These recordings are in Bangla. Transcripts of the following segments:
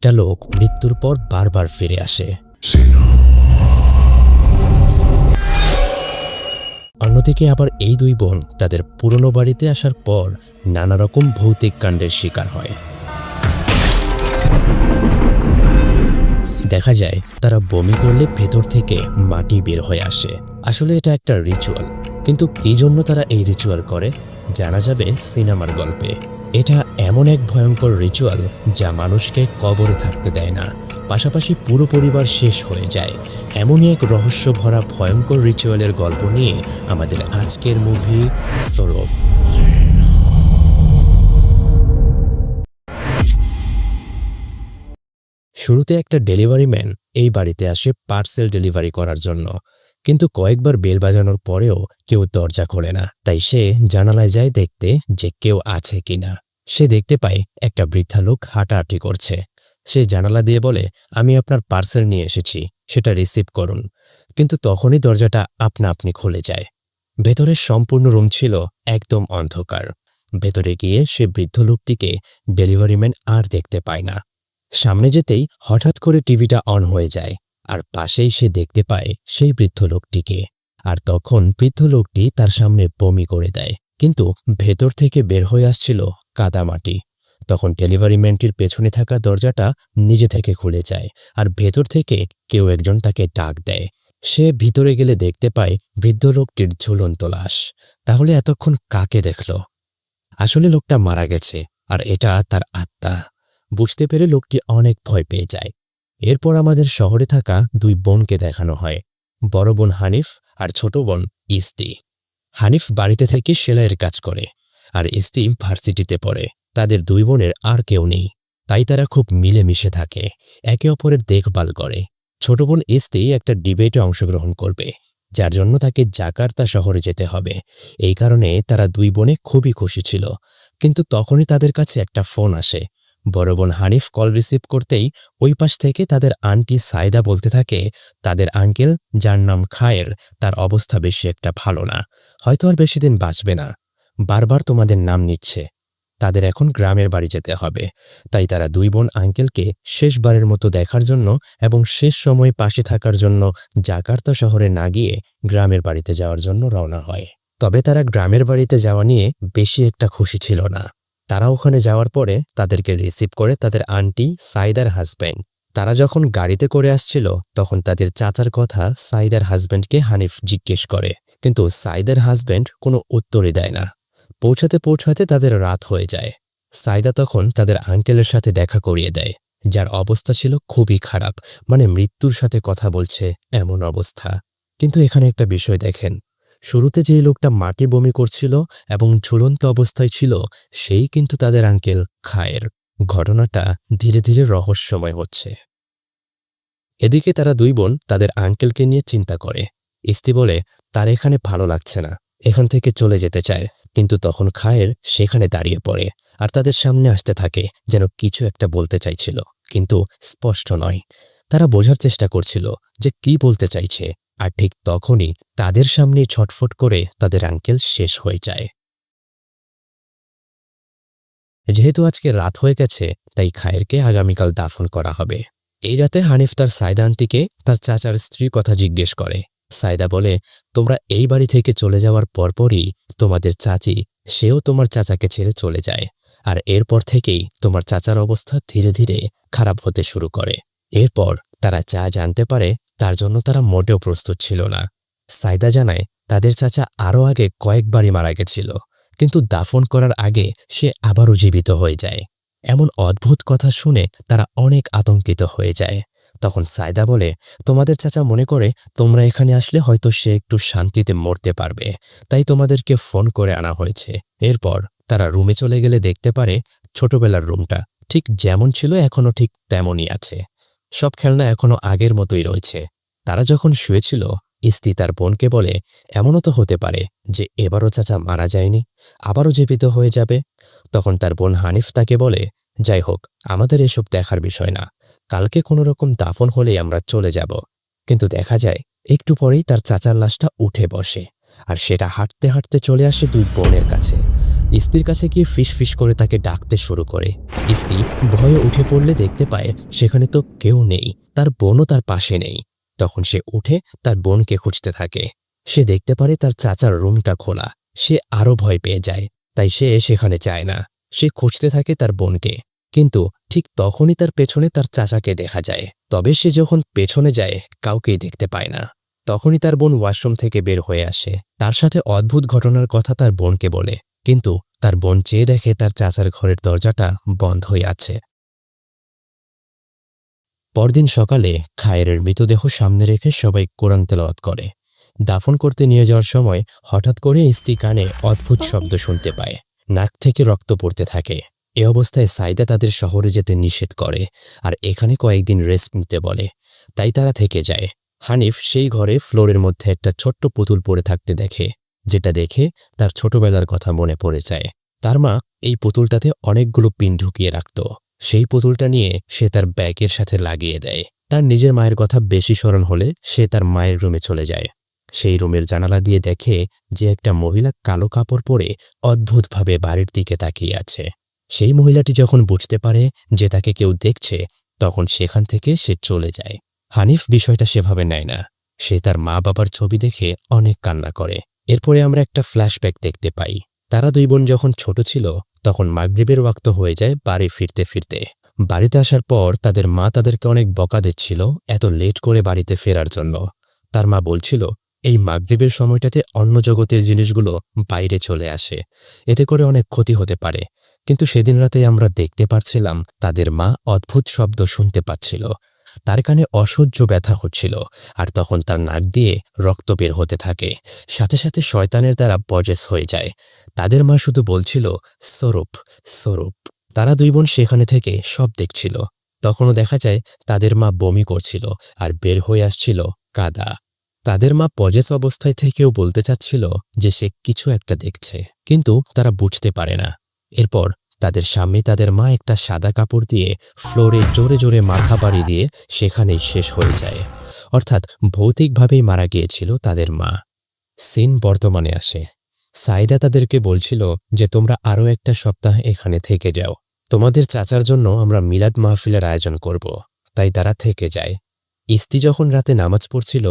একটা লোক মৃত্যুর পর বারবার ফিরে আসে। অন্যদিকে আবার এই দুই বোন তাদের পুরনো বাড়িতে আসার পর নানা রকম ভৌতিক কাণ্ডের শিকার হয়। দেখা যায় তারা বমি করলে ভেতর থেকে মাটি বের হয়ে আসে। আসলে এটা একটা রিচুয়াল, কিন্তু কী জন্য তারা এই রিচুয়াল করে জানা যাবে সিনেমার গল্পে। এটা এমন এক ভয়ঙ্কর রিচুয়াল যা মানুষকে কবরে থাকতে দেয় না, পাশাপাশি পুরো পরিবার শেষ হয়ে যায়। এমনই এক রহস্য ভরা ভয়ঙ্কর রিচুয়ালের গল্প নিয়ে আমাদের আজকের মুভি সরো। শুরুতে একটা ডেলিভারি ম্যান এই বাড়িতে আসে পার্সেল ডেলিভারি করার জন্য, কিন্তু কয়েকবার বেল বাজানোর পরেও কেউ দরজা খোলে না। তাই সে জানালায় যায় দেখতে যে কেউ আছে কিনা। সে দেখতে পায় একটা বৃদ্ধা লোক হাঁটাহাঁটি করছে। সে জানালা দিয়ে বলে, আমি আপনার পার্সেল নিয়ে এসেছি, সেটা রিসিভ করুন। কিন্তু তখনই দরজাটা আপনা আপনি খুলে যায়। ভেতরের সম্পূর্ণ রুম ছিল একদম অন্ধকার। ভেতরে গিয়ে সে বৃদ্ধ লোকটিকে ডেলিভারি ম্যান আর দেখতে পায় না। সামনে যেতেই হঠাৎ করে টিভিটা অন হয়ে যায়, আর পাশেই সে দেখতে পায় সেই বৃদ্ধ লোকটিকে। আর তখন বৃদ্ধ লোকটি তার সামনে বমি করে দেয়, কিন্তু ভেতর থেকে বের হয়ে আসছিল কাদামাটি। তখন ডেলিভারি ম্যানটির পেছনে থাকা দরজাটা নিজে থেকে খুলে যায়, আর ভেতর থেকে কেউ একজন তাকে ডাক দেয়। সে ভিতরে গেলে দেখতে পায় বৃদ্ধ লোকটির ঝুলন্ত লাশ। তাহলে এতক্ষণ কাকে দেখল? আসলে লোকটা মারা গেছে, আর এটা তার আত্মা। বুঝতে পেরে লোকটি অনেক ভয় পেয়ে যায়। এরপর আমাদের শহরে থাকা দুই বোনকে দেখানো হয়, বড় বোন হানিফ আর ছোট বোন ইস্তি। হানিফ বাড়িতে থেকে সেলাইয়ের কাজ করে, আর ইস্তি ভার্সিটিতে পড়ে। তাদের দুই বোনের আর কেউ নেই, তাই তারা খুব মিলেমিশে থাকে, একে অপরের দেখভাল করে। ছোট বোন ইস্তি একটা ডিবেটে অংশগ্রহণ করবে, যার জন্য তাকে জাকার্তা শহরে যেতে হবে। এই কারণে তারা দুই বোনে খুবই খুশি ছিল। কিন্তু তখনই তাদের কাছে একটা ফোন আসে। বড় বোন হানিফ কল রিসিভ করতেই ওই পাশ থেকে তাদের আন্টি সাইদা বলতে থাকে, তাদের আঙ্কেল যার নাম খায়ের, তার অবস্থা বেশি একটা ভালো না, হয়তো আর বেশি দিন বাঁচবে না। বারবার তোমাদের নাম নিচ্ছে। তাদের এখন গ্রামের বাড়ি যেতে হবে। তাই তারা দুই বোন আঙ্কেলকে শেষবারের মতো দেখার জন্য এবং শেষ সময় পাশে থাকার জন্য জাকার্তা শহরে না গিয়ে গ্রামের বাড়িতে যাওয়ার জন্য রওনা হয়। তবে তারা গ্রামের বাড়িতে যাওয়া নিয়ে বেশি একটা খুশি ছিল না। তারা ওখানে যাওয়ার পরে তাদেরকে রিসিভ করে তাদের আন্টি সাইদার হাজব্যান্ড। তারা যখন গাড়িতে করে আসছিল তখন তাদের চাচার কথা সাইদার হাজব্যান্ডকে হানিফ জিজ্ঞেস করে, কিন্তু সাইদার হাজব্যান্ড কোনো উত্তরই দেয় না। পৌঁছাতে পৌঁছাতে তাদের রাত হয়ে যায়। সাইদা তখন তাদের আঙ্কেলের সাথে দেখা করিয়ে দেয়, যার অবস্থা ছিল খুবই খারাপ, মানে মৃত্যুর সাথে কথা বলছে এমন অবস্থা। কিন্তু এখানে একটা বিষয় দেখেন, শুরুতে যে লোকটা মাটি বমি করছিল এবং ঝুলন্ত অবস্থায় ছিল, সেই কিন্তু তাদের আঙ্কেল খায়ের। ঘটনাটা ধীরে ধীরে রহস্যময় হচ্ছে। এদিকে তারা দুই বোন তাদের আঙ্কেলকে নিয়ে চিন্তা করে। ইস্তি বলে তার এখানে ভালো লাগছে না, এখান থেকে চলে যেতে চায়। কিন্তু তখন খায়ের সেখানে দাঁড়িয়ে পড়ে আর তাদের সামনে আসতে থাকে, যেন কিছু একটা বলতে চাইছিল, কিন্তু স্পষ্ট নয়। তারা বোঝার চেষ্টা করছিল যে কি বলতে চাইছে, আর ঠিক তখনই তাদের সামনে ছটফট করে তাদের আঙ্কেল শেষ হয়ে যায়। যেহেতু আজকে রাত হয়ে গেছে, তাই খায়েরকে আগামীকাল দাফন করা হবে। এই রাতে হানিফ তার সাইদা আন্টিকে তার চাচার স্ত্রীর কথা জিজ্ঞেস করে। সাইদা বলে, তোমরা এই বাড়ি থেকে চলে যাওয়ার পরপরই তোমাদের চাচি, সেও তোমার চাচাকে ছেড়ে চলে যায়, আর এরপর থেকেই তোমার চাচার অবস্থা ধীরে ধীরে খারাপ হতে শুরু করে। এরপর তারা যা জানতে পারে তার জন্য তারা মোটেও প্রস্তুত ছিল না। সাইদা জানায় তাদের চাচা আরও আগে কয়েকবারই মারা গেছিল, কিন্তু দাফন করার আগে সে আবারও জীবিত হয়ে যায়। এমন অদ্ভুত কথা শুনে তারা অনেক আতঙ্কিত হয়ে যায়। তখন সাইদা বলে, তোমাদের চাচা মনে করে তোমরা এখানে আসলে হয়তো সে একটু শান্তিতে মরতে পারবে, তাই তোমাদেরকে ফোন করে আনা হয়েছে। এরপর তারা রুমে চলে গেলে দেখতে পারে ছোটবেলার রুমটা ঠিক যেমন ছিল এখনো ঠিক তেমনই আছে। সব খেলনা এখনো আগের মতোই রয়েছে। তারা যখন শুয়েছিল, ইস্তি তার বোনকে বলে, এমনও তো হতে পারে যে এবারও চাচা মারা যায়নি, আবারও জীবিত হয়ে যাবে। তখন তার বোন হানিফ তাকে বলে, যাই হোক, আমাদের এসব দেখার বিষয় না, কালকে কোনো রকম দাফন হলেই আমরা চলে যাব। কিন্তু দেখা যায় একটু পরেই তার চাচার লাশটা উঠে বসে, আর সেটা হাঁটতে হাঁটতে চলে আসে দুই বোনের কাছে। স্ত্রীর কাছে গিয়ে ফিস ফিস করে তাকে ডাকতে শুরু করে। স্ত্রী ভয়ে উঠে পড়লে দেখতে পায় সেখানে তো কেউ নেই, তার বোনও তার পাশে নেই। তখন সে উঠে তার বোনকে খুঁজতে থাকে। সে দেখতে পারে তার চাচার রুমটা খোলা। সে আরো ভয় পেয়ে যায়, তাই সে সেখানে যায় না। সে খুঁজতে থাকে তার বোনকে, কিন্তু ঠিক তখনই তার পেছনে তার চাচাকে দেখা যায়। তবে সে যখন পেছনে যায় কাউকেই দেখতে পায় না। তখনই তার বোন ওয়াশরুম থেকে বের হয়ে আসে, তার সাথে অদ্ভুত ঘটনার কথা তার বোনকে বলে। কিন্তু তার বোন চেয়ে দেখে তার চাচার ঘরের দরজাটা বন্ধ হয়ে আছে। পরদিন সকালে খায়েরের মৃতদেহ সামনে রেখে সবাই কোরআন তেলাওয়াত করে। দাফন করতে নিয়ে যাওয়ার সময় হঠাৎ করে স্ত্রী কানে অদ্ভুত শব্দ শুনতে পায়। নাক থেকে রক্ত পড়তে থাকে। এ অবস্থায় সাইদা তাদের শহরে যেতে নিষেধ করে আর এখানে কয়েকদিন রেস্ট নিতে বলে। তাই তারা থেকে যায়। হানিফ সেই ঘরে ফ্লোরের মধ্যে একটা ছোট্ট পুতুল পড়ে থাকতে দেখে, যেটা দেখে তার ছোটবেলার কথা মনে পড়ে যায়। তার মা এই পুতুলটাতে অনেকগুলো পিন ঢুকিয়ে রাখত। সেই পুতুলটা নিয়ে সে তার ব্যাগের সাথে লাগিয়ে দেয়। তার নিজের মায়ের কথা বেশি স্মরণ হলে সে তার মায়ের রুমে চলে যায়। সেই রুমের জানালা দিয়ে দেখে যে একটা মহিলা কালো কাপড় পরে অদ্ভুতভাবে বাড়ির দিকে তাকিয়ে আছে। সেই মহিলাটি যখন বুঝতে পারে যে তাকে কেউ দেখছে, তখন সেখান থেকে সে চলে যায়। হানিফ বিষয়টা সেভাবে নেয় না। সে তার মা বাবার ছবি দেখে অনেক কান্না করে। এরপরে আমরা একটা ফ্ল্যাশব্যাক দেখতে পাই। তারা দুই বোন যখন ছোট ছিল তখন মাগরিবের ওয়াক্ত হয়ে যায় বাড়ি ফিরতে ফিরতে। বাড়িতে আসার পর তাদের মা তাদেরকে অনেক বকা দিচ্ছিল এত লেট করে বাড়িতে ফেরার জন্য। তার মা বলছিল এই মাগরিবের সময়টাতে অন্য জগতের জিনিসগুলো বাইরে চলে আসে, এতে করে অনেক ক্ষতি হতে পারে। কিন্তু সেদিন রাতে আমরা দেখতে পাচ্ছিলাম তাদের মা অদ্ভুত শব্দ শুনতে পাচ্ছিল। তার কানে অসহ্য ব্যথা হচ্ছিল আর তখন তার নাক দিয়ে রক্ত বের হতে থাকে। সাথে সাথে শয়তানের দ্বারা পজেস হয়ে যায়। তাদের মা শুধু বলছিল স্বরূপ স্বরূপ। তারা দুই বোন সেখানে থেকে সব দেখছিল। তখনও দেখা যায় তাদের মা বমি করছিল আর বের হয়ে আসছিল কাদা। তাদের মা পজেস অবস্থায় থেকেও বলতে চাচ্ছিল যে সে কিছু একটা দেখছে, কিন্তু তারা বুঝতে পারে না। এরপর তাদের সামনে তাদের মা একটা সাদা কাপড় দিয়ে ফ্লোরে জোরে জোরে মাথা বাড়ি দিয়ে সেখানেই শেষ হয়ে যায়। অর্থাৎ ভৌতিকভাবেই মারা গিয়েছিল তাদের মা। সিন বর্তমানে আসে। সাইদা তাদেরকে বলছিল যে তোমরা আরও একটা সপ্তাহ এখানে থেকে যাও, তোমাদের চাচার জন্য আমরা মিলাদ মাহফিলের আয়োজন করব। তাই তারা থেকে যায়। স্ত্রী যখন রাতে নামাজ পড়ছিল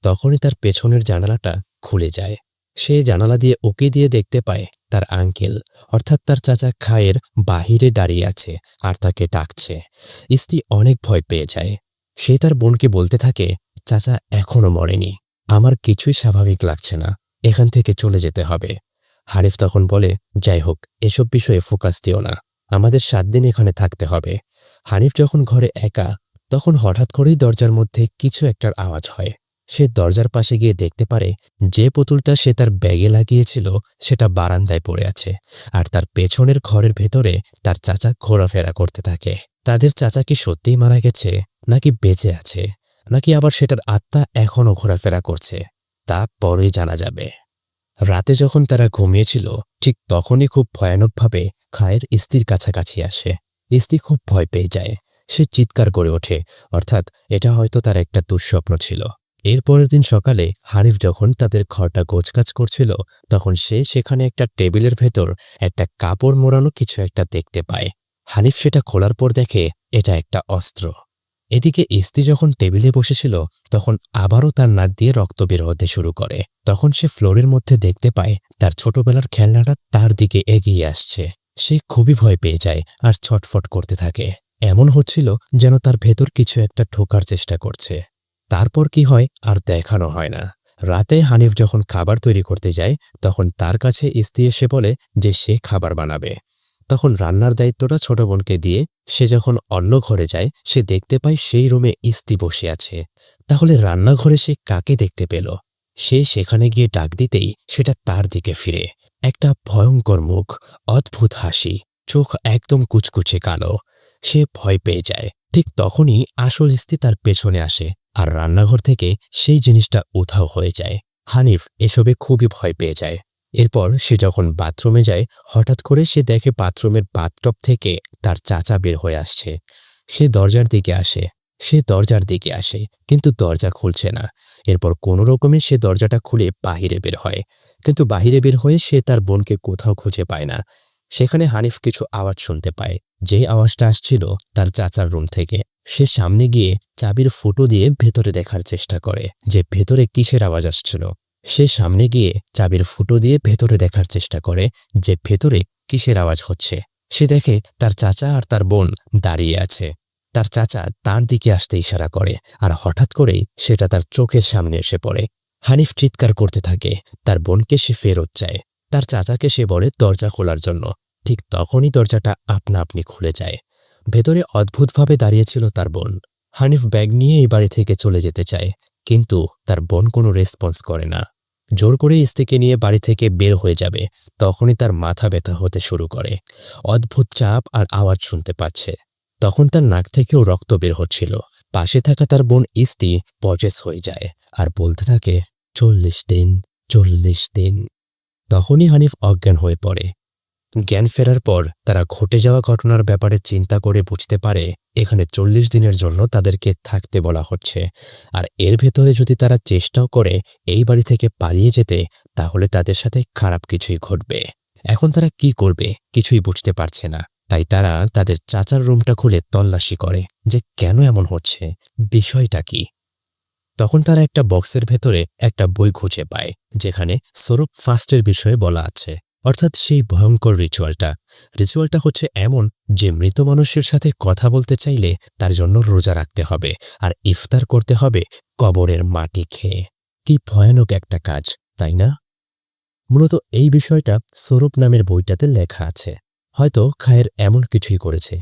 তখনই তার পেছনের জানালাটা খুলে যায়। সে জানালা দিয়ে উঁকি দিয়ে দেখতে পায় তার আঙ্কেল অর্থাৎ তার চাচা খায়ের বাহিরে দাঁড়িয়ে আছে আর তাকে ডাকছে। স্ত্রী অনেক ভয় পেয়ে যায়। সে তার বোনকে বলতে থাকে, চাচা এখনো মরেনি, আমার কিছুই স্বাভাবিক লাগছে না, এখান থেকে চলে যেতে হবে। হানিফ তখন বলে, যাই হোক এসব বিষয়ে ফোকাস দিও না, আমাদের 7 দিন এখানে থাকতে হবে। হানিফ যখন ঘরে একা, তখন হঠাৎ করেই দরজার মধ্যে কিছু একটার আওয়াজ হয়। সে দরজার পাশে গিয়ে দেখতে পারে যে পুতুলটা সে তার ব্যাগে লাগিয়েছিল সেটা বারান্দায় পড়ে আছে আর তার পেছনের ঘরের ভেতরে তার চাচা ঘোরাফেরা করতে থাকে। তাদের চাচা কি সত্যিই মারা গেছে, নাকি বেঁচে আছে, নাকি আবার সেটার আত্মা এখনও ঘোরাফেরা করছে, তা পরেই জানা যাবে। রাতে যখন তারা ঘুমিয়েছিল ঠিক তখনই খুব ভয়ানকভাবে খায়ের স্ত্রীর কাছাকাছি আসে। স্ত্রী খুব ভয় পেয়ে যায়। সে চিৎকার করে ওঠে, অর্থাৎ এটা হয়তো তার একটা দুঃস্বপ্ন ছিল। এরপরের দিন সকালে হানিফ যখন তাদের ঘরটা গোছগাছ করছিল তখন সে সেখানে একটা টেবিলের ভেতর একটা কাপড় মোড়ানো কিছু একটা দেখতে পায়। হানিফ সেটা খোলার পর দেখে এটা একটা অস্ত্র। এদিকে স্ত্রী যখন টেবিলে বসেছিল তখন আবারও তার নাক দিয়ে রক্ত বের হতে শুরু করে। তখন সে ফ্লোরের মধ্যে দেখতে পায় তার ছোটবেলার খেলনাটা তার দিকে এগিয়ে আসছে। সে খুবই ভয় পেয়ে যায় আর ছটফট করতে থাকে। এমন হচ্ছিল যেন তার ভেতর কিছু একটা ঢোকার চেষ্টা করছে। তারপর কি হয় আর দেখানো হয় না। রাতে হানিফ যখন খাবার তৈরি করতে যায় তখন তার কাছে স্ত্রী এসে বলে যে সে খাবার বানাবে। তখন রান্নার দায়িত্বটা ছোট বোনকে দিয়ে সে যখন অন্য ঘরে যায় সে দেখতে পায় সেই রুমে স্ত্রী বসে আছে। তাহলে রান্নাঘরে সে কাকে দেখতে পেল? সে সেখানে গিয়ে ডাক দিতেই সেটা তার দিকে ফিরে। একটা ভয়ঙ্কর মুখ, অদ্ভুত হাসি, চোখ একদম কুচকুচে কালো। সে ভয় পেয়ে যায়। ঠিক তখনই আসল স্ত্রী তার পেছনে আসে আর রান্নাঘর থেকে সেই জিনিসটা উধাও হয়ে যায়। হানিফ এসবে খুবই ভয় পেয়ে যায়। এরপর সে যখন বাথরুমে যায় হঠাৎ করে সে দেখে বাথরুমের বাথটব থেকে তার চাচা বের হয়ে আসছে। সে দরজার দিকে আসে সে দরজার দিকে আসে, কিন্তু দরজা খুলছে না। এরপর কোনো রকমে সে দরজাটা খুলে বাহিরে বের হয়, কিন্তু বাহিরে বের হয়ে সে তার বোনকে কোথাও খুঁজে পায় না। সেখানে হানিফ কিছু আওয়াজ শুনতে পায়, যে আওয়াজটা আসছিল তার চাচার রুম থেকে। সে সামনে গিয়ে চাবির ফুটো দিয়ে ভেতরে দেখার চেষ্টা করে যে ভেতরে কিসের আওয়াজ আসছিল। সে সামনে গিয়ে চাবির ফুটো দিয়ে ভেতরে দেখার চেষ্টা করে যে ভেতরে কিসের আওয়াজ হচ্ছে। সে দেখে তার চাচা আর তার বোন দাঁড়িয়ে আছে। তার চাচা তার দিকে আসতে ইশারা করে, আর হঠাৎ করেই সেটা তার চোখের সামনে এসে পড়ে। হানিফ চিৎকার করতে থাকে, তার বোনকে সে ফেরত চায়। তার চাচাকে সে বলে দরজা খোলার জন্য। ঠিক তখনই দরজাটা আপনা আপনি খুলে যায়। ভেতরে অদ্ভুতভাবে দাঁড়িয়েছিল তার বোন। হানিফ ব্যাগ নিয়ে এই বাড়ি থেকে চলে যেতে চায়, কিন্তু তার বোন কোনো রেসপন্স করে না। জোর করে স্ত্রীকে নিয়ে বাড়ি থেকে বের হয়ে যাবে, তখনই তার মাথা ব্যথা হতে শুরু করে। অদ্ভুত চাপ আর আওয়াজ শুনতে পাচ্ছে। তখন তার নাক থেকেও রক্ত বের হচ্ছিল। পাশে থাকা তার বোন ইস্তি পজেস হয়ে যায় আর বলতে থাকে 40 দিন, 40 দিন। তখনই হানিফ অজ্ঞান হয়ে পড়ে। জ্ঞান ফেরার পর তারা ঘটে যাওয়া ঘটনার ব্যাপারে চিন্তা করে বুঝতে পারে এখানে 40 দিনের জন্য তাদেরকে থাকতে বলা হচ্ছে। আর এর ভেতরে যদি তারা চেষ্টাও করে এই বাড়ি থেকে পালিয়ে যেতে, তাহলে তাদের সাথে খারাপ কিছুই ঘটবে। এখন তারা কি করবে কিছুই বুঝতে পারছে না। তাই তারা তাদের চাচার রুমটা খুলে তল্লাশি করে যে কেন এমন হচ্ছে, বিষয়টা কি। তখন তারা একটা বক্সের ভেতরে একটা বই খুঁজে পায়, যেখানে সৌরভ ফাস্টের বিষয়ে বলা আছে, অর্থাৎ সেই ভয়ঙ্কর রিচুয়ালটা হচ্ছে এমন যে মৃত মানুষের সাথে কথা বলতে চাইলে তার জন্য রোজা রাখতে হবে আর ইফতার করতে হবে কবরের মাটি খেয়ে। কি ভয়ানক একটা কাজ, তাই না? মূলত এই বিষয়টা সৌরভ নামের বইটাতে লেখা আছে। হয়তো খায়ের এমন কিছুই করেছে।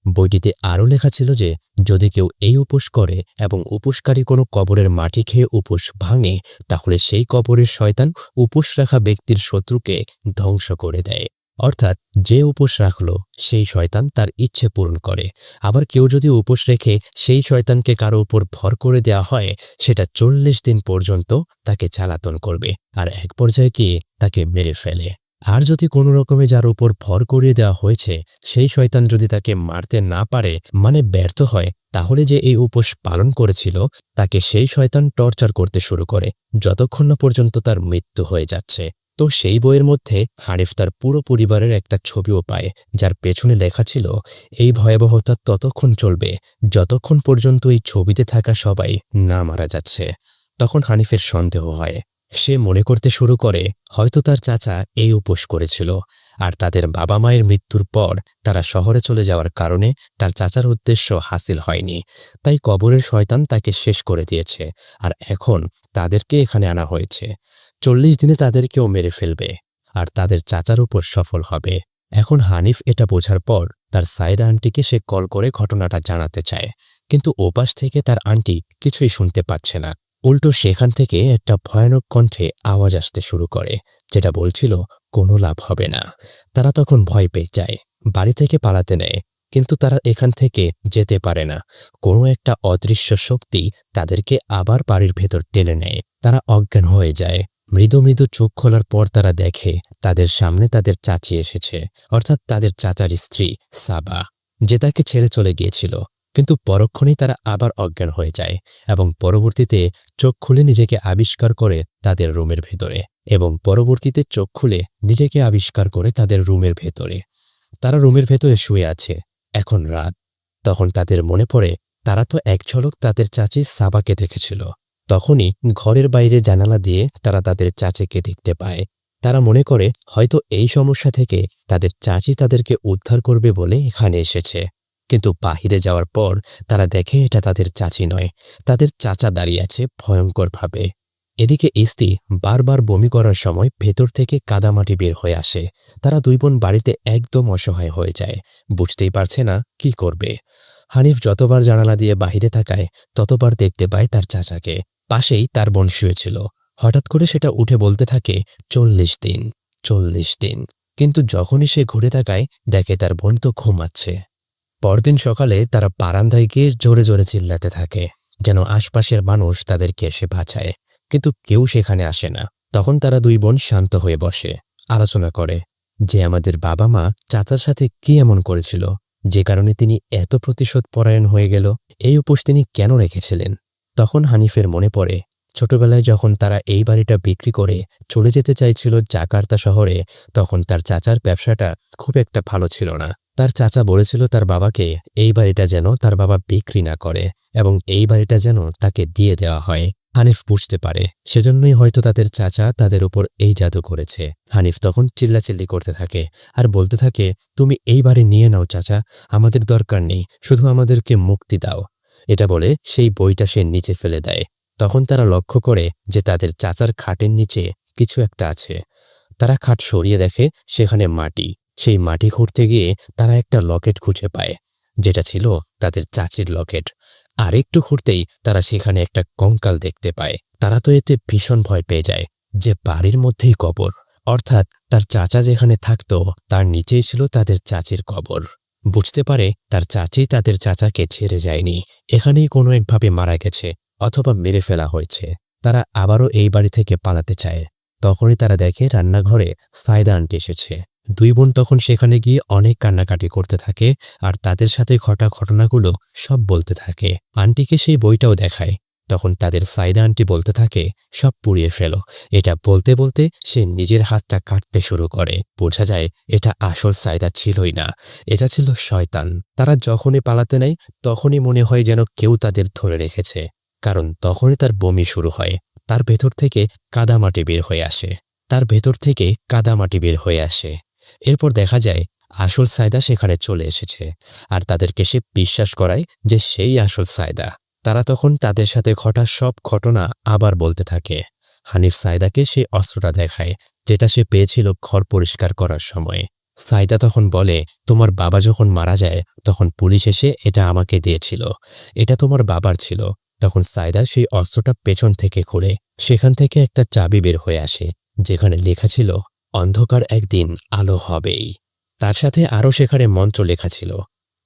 বইটিতে আরও লেখা ছিল যে যদি কেউ এই উপোস করে এবং উপোসকারী কোনো কবরের মাটি খেয়ে উপোস ভাঙে, তাহলে সেই কবরের শয়তান উপোস রাখা ব্যক্তির শত্রুকে ধ্বংস করে দেয়। অর্থাৎ যে উপোস রাখলো সেই শয়তান তার ইচ্ছে পূরণ করে। আবার কেউ যদি উপোস রেখে সেই শয়তানকে কারো উপর ভর করে দেওয়া হয়, সেটা 40 দিন পর্যন্ত তাকে চালাতন করবে আর এক পর্যায়ে গিয়ে তাকে মেরে ফেলে। আর যদি কোনো রকমে যার উপর ভর করিয়ে দেওয়া হয়েছে সেই শয়তান যদি তাকে মারতে না পারে, মানে ব্যর্থ হয়, তাহলে যে এই উপোস পালন করেছিল তাকে সেই শয়তান টর্চার করতে শুরু করে যতক্ষণ না পর্যন্ত তার মৃত্যু হয়ে যাচ্ছে। তো সেই বইয়ের মধ্যে হানিফ তার পুরো পরিবারের একটা ছবিও পায়, যার পেছনে লেখা ছিল এই ভয়াবহতা ততক্ষণ চলবে যতক্ষণ পর্যন্ত এই ছবিতে থাকা সবাই না মারা যাচ্ছে। তখন হানিফের সন্দেহ হয়। সে মনে করতে শুরু করে হয়তো তার চাচা এই উপোস করেছিল, আর তাদের বাবা মায়ের মৃত্যুর পর তারা শহরে চলে যাওয়ার কারণে তার চাচার উদ্দেশ্য হাসিল হয়নি। তাই কবরের শয়তান তাকে শেষ করে দিয়েছে, আর এখন তাদেরকে এখানে আনা হয়েছে। 40 দিনে তাদেরকেও মেরে ফেলবে, আর তাদের চাচার উপর সফল হবে। এখন হানিফ এটা বোঝার পর তার সাইদা আন্টিকে সে কল করে ঘটনাটা জানাতে চায়, কিন্তু ওপাশ থেকে তার আন্টি কিছুই শুনতে পাচ্ছে না। উল্টো সেখান থেকে একটা ভয়ানক কণ্ঠে আওয়াজ আসতে শুরু করে, যেটা বলছিল কোনো লাভ হবে না। তারা তখন ভয় পেয়ে যায়, বাড়ি থেকে পালাতে নেয়, কিন্তু তারা এখান থেকে যেতে পারে না। কোনো একটা অদৃশ্য শক্তি তাদেরকে আবার বাড়ির ভেতর টেনে নেয়। তারা অজ্ঞান হয়ে যায়। মৃদু মৃদু চোখ খোলার পর তারা দেখে তাদের সামনে তাদের চাচি এসেছে, অর্থাৎ তাদের চাচার স্ত্রী সাবা, যে তাকে ছেড়ে চলে গিয়েছিল। কিন্তু পরক্ষণেই তারা আবার অজ্ঞান হয়ে যায় এবং পরবর্তীতে চোখ খুলে নিজেকে আবিষ্কার করে তাদের রুমের ভেতরে, তাদের রুমের ভেতরে। তারা রুমের ভেতরে শুয়ে আছে। এখন রাত। তখন তাদের মনে পড়ে তারা তো এক ঝলক তাদের চাচি সাবাকে দেখেছিল। তখনই ঘরের বাইরে জানালা দিয়ে তারা তাদের চাচিকে দেখতে পায়। তারা মনে করে হয়তো এই সমস্যা থেকে তাদের চাচি তাদেরকে উদ্ধার করবে বলে এখানে এসেছে। কিন্তু বাহিরে যাওয়ার পর তারা দেখে এটা তাদের চাচি নয়, তাদের চাচা দাঁড়িয়ে আছে ভয়ঙ্করভাবে। এদিকে ইস্তি বারবার বমি করার সময় ভেতর থেকে কাদামাটি বের হয়ে আসে। তারা দুই বোন বাড়িতে একদম অসহায় হয়ে যায়, বুঝতেই পারছে না কি করবে। হানিফ যতবার জানালা দিয়ে বাহিরে তাকায় ততবার দেখতে পায় তার চাচাকে। পাশেই তার বোন শুয়েছিল। হঠাৎ করে সেটা উঠে বলতে থাকে 40 দিন, 40 দিন। কিন্তু যখনই সে ঘুরে তাকায় দেখে তার বোন তো ঘুমাচ্ছে। পরদিন সকালে তারা বারান্দায় গিয়ে জোরে জোরে চিল্লাতে থাকে, যেন আশপাশের মানুষ তাদেরকে এসে বাঁচায়, কিন্তু কেউ সেখানে আসে না। তখন তারা দুই বোন শান্ত হয়ে বসে আলোচনা করে যে আমাদের বাবা মা চাচার সাথে কি এমন করেছিল যে কারণে তিনি এত প্রতিশোধ পরায়ণ হয়ে গেল? এই উপোস তিনি কেন রেখেছিলেন? তখন হানিফের মনে পড়ে ছোটবেলায় যখন তারা এই বাড়িটা বিক্রি করে চলে যেতে চাইছিল জাকার্তা শহরে, তখন তার চাচার ব্যবসাটা খুব একটা ভালো ছিল না। তার চাচা বলেছিল তার বাবাকে এই বাড়িটা যেন তার বাবা বিক্রি না করে এবং এই বাড়িটা যেন তাকে দিয়ে দেওয়া হয়। হানিফ বুঝতে পারে, সেজন্যই হয়তো তাদের চাচা তাদের উপর এই জাদু করেছে। হানিফ তখন চিল্লাচিল্লি করতে থাকে আর বলতে থাকে, তুমি এই বাড়ি নিয়ে নাও চাচা, আমাদের দরকার নেই, শুধু আমাদেরকে মুক্তি দাও। এটা বলে সেই বইটা সে নিচে ফেলে দেয়। তখন তারা লক্ষ্য করে যে তাদের চাচার খাটের নিচে কিছু একটা আছে। তারা খাট সরিয়ে দেখে সেখানে মাটি। সেই মাটি খুঁড়তে গিয়ে তারা একটা লকেট খুঁজে পায়, যেটা ছিল তাদের চাচির লকেট। আর একটু খুঁড়তেই তারা সেখানে একটা কঙ্কাল দেখতে পায়। তারা তো এতে ভীষণ ভয় পেয়ে যায় যে বাড়ির মধ্যেই কবর, অর্থাৎ তার চাচা যেখানে থাকতো তার নিচেই ছিল তাদের চাচির কবর। বুঝতে পারে তার চাচি তাদের চাচাকে ছেড়ে যায়নি, এখানেই কোনো একভাবে মারা গেছে অথবা মেরে ফেলা হয়েছে। তারা আবারও এই বাড়ি থেকে পালাতে চায়। তখনই তারা দেখে রান্নাঘরে সাইদা আন্টি এসেছে। দুই বোন তখন সেখানে গিয়ে অনেক কান্নাকাটি করতে থাকে আর তাদের সাথে ঘটা ঘটনাগুলো সব বলতে থাকে। আন্টিকে সেই বইটাও দেখায়। তখন তাদের সাইদা আন্টি বলতে থাকে, সব পুড়িয়ে ফেলো। এটা বলতে বলতে সে নিজের হাতটা কাটতে শুরু করে। বোঝা যায় এটা আসল সাইদা ছিলই না, এটা ছিল শয়তান। তারা যখনই পালাতে নেয় তখনই মনে হয় যেন কেউ তাদের ধরে রেখেছে, কারণ তখনই তার বমি শুরু হয়। তার ভেতর থেকে কাদামাটি বের হয়ে আসে। এরপর দেখা যায় আসল সাইদা সেখানে চলে এসেছে আর তাদেরকে সে বিশ্বাস করায় যে সেই আসল সাইদা। তারা তখন তাদের সাথে ঘটা সব ঘটনা আবার বলতে থাকে। হানিফ সাইদাকে সেই অস্ত্রটা দেখায় যেটা সে পেয়েছিল ঘর পরিষ্কার করার সময়। সাইদা তখন বলে, তোমার বাবা যখন মারা যায় তখন পুলিশ এসে এটা আমাকে দিয়েছিল, এটা তোমার বাবার ছিল। তখন সাইদা সেই অস্ত্রটা পেছন থেকে খুলে সেখান থেকে একটা চাবি বের হয়ে আসে, যেখানে লেখা ছিল, অন্ধকার একদিন আলো হবেই। তার সাথে আরও সেখানে মন্ত্র লেখা ছিল।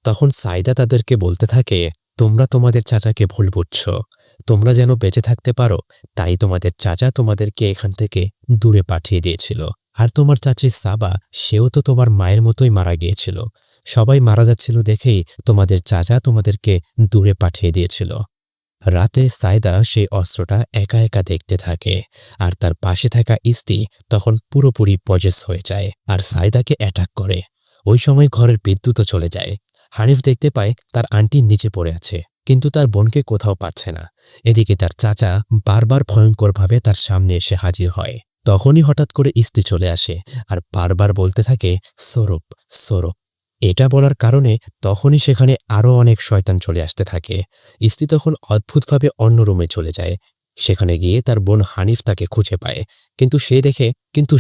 তখন সাইদা তাদেরকে বলতে থাকে, তোমরা তোমাদের চাচাকে ভুল বুঝছো, তোমরা যেন বেঁচে থাকতে পারো তাই তোমাদের চাচা তোমাদেরকে এখান থেকে দূরে পাঠিয়ে দিয়েছিল। আর তোমার চাচি সাবা, সেও তো তোমার মায়ের মতোই মারা গিয়েছিল। সবাই মারা যাচ্ছিল দেখেই তোমাদের চাচা তোমাদেরকে দূরে পাঠিয়ে দিয়েছিল। রাতে সাইদা সেই অস্ত্রটা একা একা দেখতে থাকে আর তার পাশে থাকা ইস্তি তখন পুরোপুরি পজেস হয়ে যায় আর সাইদাকে অ্যাটাক করে। ওই সময় ঘরের বিদ্যুৎও চলে যায়। হানিফ দেখতে পায় তার আন্টি নিচে পড়ে আছে, কিন্তু তার বোনকে কোথাও পাচ্ছে না। এদিকে তার চাচা বারবার ভয়ঙ্করভাবে তার সামনে এসে হাজির হয়। তখনই হঠাৎ করে ইস্তি চলে আসে আর বারবার বলতে থাকে, সৌরভ সৌরভ। এটা বলার কারণে তখনই সেখানে আরও অনেক শয়তান চলে আসতে থাকে। ইস্তি তখন অদ্ভুতভাবে অন্য রুমে চলে যায়। সেখানে গিয়ে তার বোন হানিফ তাকে খুঁজে পায়, কিন্তু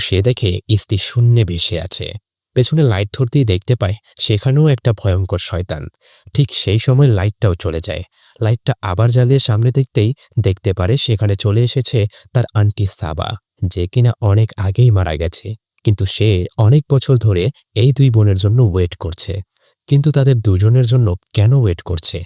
সে দেখে ইস্তি শূন্যে ভেসে আছে। পেছনে লাইট ধরতেই দেখতে পায় সেখানেও একটা ভয়ঙ্কর শয়তান। ঠিক সেই সময় লাইটটাও চলে যায়। লাইটটা আবার জ্বালিয়ে সামনে দেখতেই দেখতে পারে সেখানে চলে এসেছে তার আন্টি সাবা, যে কিনা অনেক আগেই মারা গেছে। কিন্তু সে অনেক বছর ধরে এই দুই বোনের জন্য ওয়েট করছে। কিন্তু তাদের দুজনের জন্য কেন ওয়েট করছে,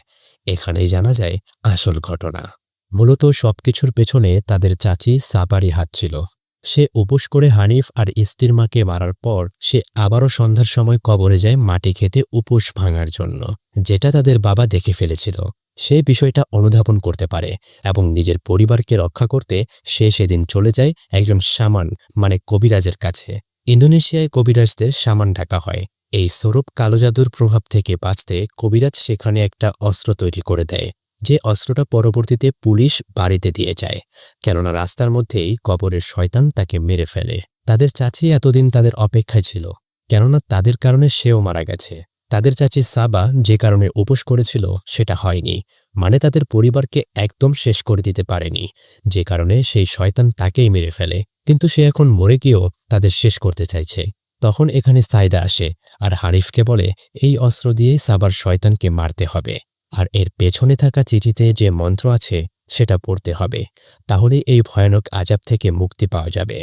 এখানেই জানা যায় আসল ঘটনা। মূলত সবকিছুর পেছনে তাদের চাচি সাবারই হাত ছিল। সে উপোস করে হানিফ আর ইস্তির মাকে মারার পর সে আবারও সন্ধ্যার সময় কবরে যায় মাটি খেতে উপোস ভাঙার জন্য, যেটা তাদের বাবা দেখে ফেলেছিল। সে বিষয়টা অনুধাবন করতে পারে এবং নিজের পরিবারকে রক্ষা করতে সে সেদিন চলে যায় একজন শামান মানে কবিরাজের কাছে। ইন্দোনেশিয়ায় কবিরাজদের শামান ডাকা হয়। এই স্বরূপ কালো জাদুর প্রভাব থেকে বাঁচতে কবিরাজ সেখানে একটা অস্ত্র তৈরি করে দেয়, যে অস্ত্রটা পরবর্তীতে পুলিশ বাড়িতে দিয়ে যায়, কেননা রাস্তার মধ্যেই কবরের শয়তান তাকে মেরে ফেলে। তাদের চাচি এতদিন তাদের অপেক্ষায় ছিল, কেননা তাদের কারণে সেও মারা গেছে। তাদের চাচি সাবা যে কারণে উপোস করেছিল সেটা হয়নি, মানে তাদের পরিবারকে একদম শেষ করে দিতে পারেনি, যে কারণে সেই শয়তান তাকেই মেরে ফেলে। কিন্তু সে এখন মরে গিয়েও তাদের শেষ করতে চাইছে। তখন এখানে সাইদা আসে আর হানিফকে বলে এই অস্ত্র দিয়েই সাবার শয়তানকে মারতে হবে, আর এর পেছনে থাকা চিঠিতে যে মন্ত্র আছে সেটা পড়তে হবে, তাহলে এই ভয়ানক আযাব থেকে মুক্তি পাওয়া যাবে।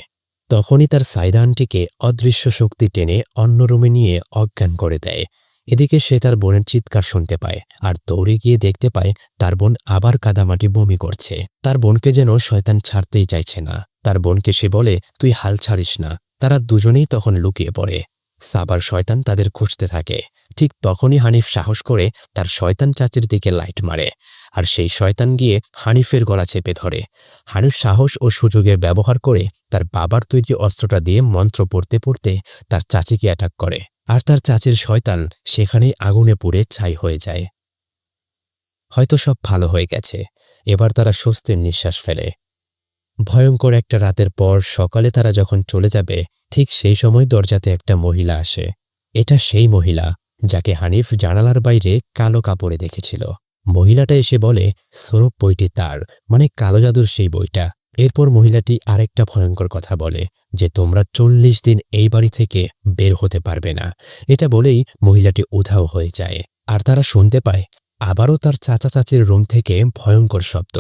তখনই তার সাইদা আন্টিকে অদৃশ্য শক্তি টেনে অন্য রুমে নিয়ে অজ্ঞান করে দেয়। এদিকে সে তার বোনের চিৎকার শুনতে পায় আর দৌড়ে গিয়ে দেখতে পায় তার বোন আবার কাদামাটি বমি করছে। তার বোনকে যেন শয়তান ছাড়তেই চাইছে না। তার বোনকে সে বলে, তুই হাল ছাড়িস না। তারা দুজনেই তখন লুকিয়ে পড়ে। সাবার শয়তান তাদের খুঁজতে থাকে। ঠিক তখনই হানিফ সাহস করে তার শয়তান চাচির দিকে লাইট মারে, আর সেই শয়তান গিয়ে হানিফের গলা চেপে ধরে। হানিফ সাহস ও সুযোগের ব্যবহার করে তার বাবার তৈরি অস্ত্রটা দিয়ে মন্ত্র পড়তে পড়তে তার চাচিকে অ্যাটাক করে, আর তার চাচির শয়তান সেখানেই আগুনে পুড়ে ছাই হয়ে যায়। হয়তো সব ভালো হয়ে গেছে, এবার তারা স্বস্তির নিঃশ্বাস ফেলে। ভয়ঙ্কর একটা রাতের পর সকালে তারা যখন চলে যাবে, ঠিক সেই সময় দরজাতে একটা মহিলা আসে। এটা সেই মহিলা যাকে হানিফ জানালার বাইরে কালো কাপড়ে দেখেছিল। মহিলাটা এসে বলে সৌরভ বইটি তার, মানে কালো জাদুর সেই বইটা। এরপর মহিলাটি আরেকটা ভয়ঙ্কর কথা বলে যে তোমরা 40 দিন এই বাড়ি থেকে বের হতে পারবে না। এটা বলেই মহিলাটি উধাও হয়ে যায়, আর তারা শুনতে পায় আবারও তার চাচা চাচির রুম থেকে ভয়ঙ্কর শব্দ।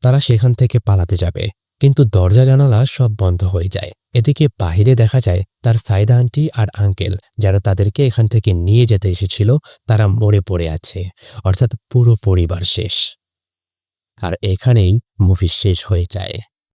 তারা সেখান থেকে পালাতে যাবে, কিন্তু দরজা জানালা সব বন্ধ হয়ে যায়। এদিকে বাহিরে দেখা যায় তার সাইদা আন্টি আর আঙ্কেল, যারা তাদেরকে এখান থেকে নিয়ে যেতে এসেছিল, তারা মরে পড়ে আছে, অর্থাৎ পুরো পরিবার শেষ। আর এখানেই মুভি শেষ হয়ে যায়।